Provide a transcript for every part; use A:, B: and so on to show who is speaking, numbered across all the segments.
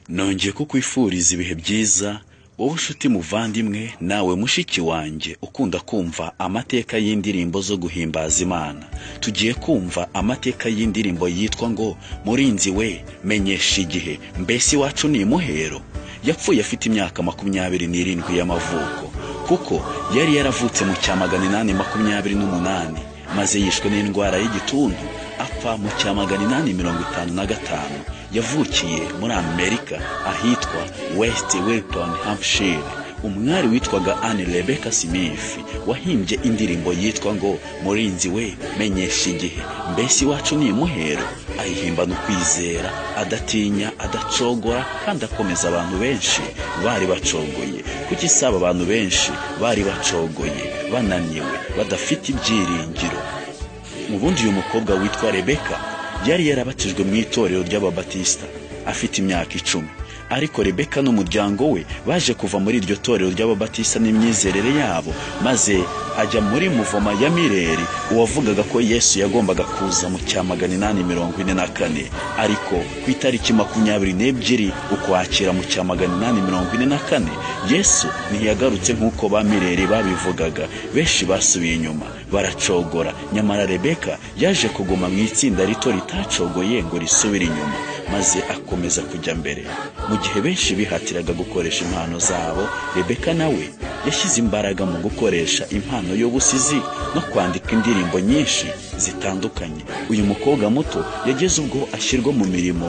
A: nongeye kukwifuriza ibihe byiza wowe nshuti muvandimwe nawe mushiki wanjye ukunda kumva amateka y'indirimbo zo guhimbaza Imana. Tugiye kumva amateka y'indirimbo yitwa ngo Murinzi we menyesh igihe mbese wacu ni muhero. Yapfuye afite imyaka 27 y'amavuko kuko yari yaravutse mu cya 828 maze yishwe n'indwara y'igituntu apfa mu cya 855. Yavukiye muri Amerika ahitwa West Wilton, Hampshire. Umwari witwaga Anne Rebecca Smith wahimbye indirimbo yitwa ngo Murinzi we menyesh igihe mbese wacu ni muhero. Ayihimba no kwizera, adatinya, adacogora kandi akomeza abantu benshi bari bacogoye. Kuki saba abantu benshi bari bacogoye, bananiwe, badafite ibyiringiro. Mu bundi uyu mukobwa witwa Rebecca yari yarabatijwe mu itorero ry'ababatista afite imyaka 10. Ariko Rebecca n'umuryango we baje kuva muri iryo torero ry'ababatista n'imyizerere yabo, maze ajya muri muvoma ya Mireri uwavugaga ko Yesu yagombaga kuza mu cya 844. Ariko ku itariki 22 ukwakira mu cya 844 Yesu ntiyagarutse nkuko ba Mireri babivugaga. Benshi basubiye inyuma baracogora, nyamara Rebecca yaje kuguma mu itsinda rito ritacogoye ngo risubire inyuma, maze akomeza kujya mbere. Mu gihe benshi bihatiraga gukoresha impano zabo, Rebecca nawe yashyize imbaraga mu gukoresha impano y'ubusizi no kwandika indirimbo nyinshi zitandukanye. Uyu mukobwa muto yageze ubwo ashyirwa mu mirimo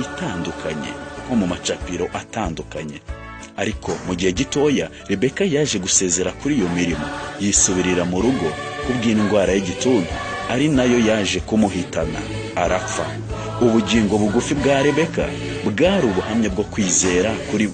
A: itandukanye nko mu macapiro atandukanye. Ariko mu gihe gitoya Rebecca yaje gusezera kuri iyo mirimo, yisubirira mu rugo kubw'indwara y'igituntu, ari nayo yaje kumuhitana, arapfa. Ubugingo bugufi bwa Rebecca bwari ubuhamya bwo kwizera kuri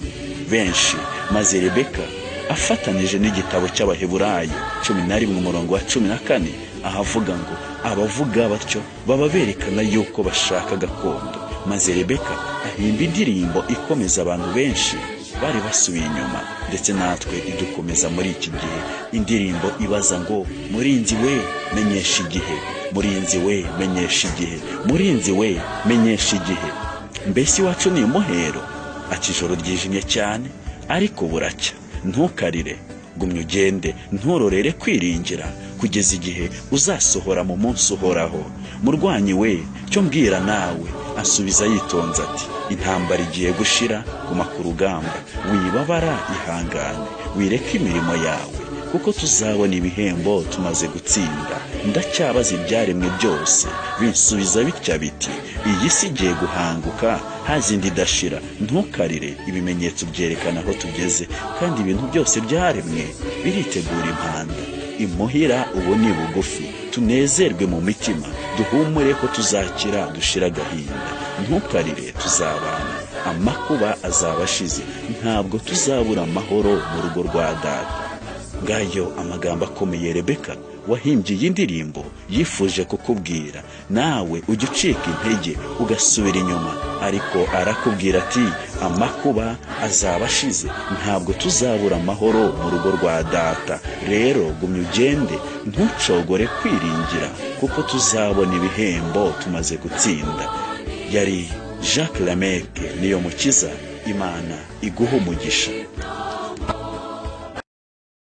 A: benshi, maze Rebecca afatanije n'igitabo cy'Abaheburayo 11:14 ahavuga ngo abavuga batyo baba berekana yuko bashaka gakondo. Maze Rebecca ahimba indirimbo ikomeza abantu benshi bari basubiye inyuma, ndetse natwe idukomeza muri iki gihe. Indirimbo ibaza ngo Murinzi we menyesh igihe, Murinzi we menyesh igihe, Murinzi we menyesh igihe mbese wacu ni muhero. Akijoro ryijimye cyane ariko buracya, ntukarire, gumya ugende, nturorere kwiringira kugeza igihe uzasohora mu munsi uhoraho. Murwanyi we cyo mbwira nawe asubiza yitonze ati intambara igiye gushira, guma ku rugamba, wibabara, ihangane, wireke imirimo yawe, kuko tuzabona ibihembo tumaze gutsinda. Ndacyabaza ibyaremwe byose binsubiza bitya biti iyi si igiye guhanguka hazindi dashira. Ntukarire, ibimenyetso byerekana aho tugeze, kandi ibintu byose byaremwe biritegura impanda. Imuhira ubu ni bugufi, tunezerwe mu mitima, duhumure ko tuzakira dushira agahinda. Ntukarire, tuzabana, amakuba azabashize, ntabwo tuzabura amahoro mu rugo rwa Data. Ngayo amagambo akomeye Rebecca wahimbye iyi ndirimbo yifuje kukubwira. Nawe ujye ucika intege ugasubira inyuma, ariko arakubwira ati amakuba azabashize, ntabwo tuzabura amahoro mu rugo rwa Data. Rero gumya ugende, ntucogore kwiringira, kuko tuzabona ibihembo tumaze gutsinda. Yari Jacques Lameke, niyo mukiza. Imana iguha umugisha.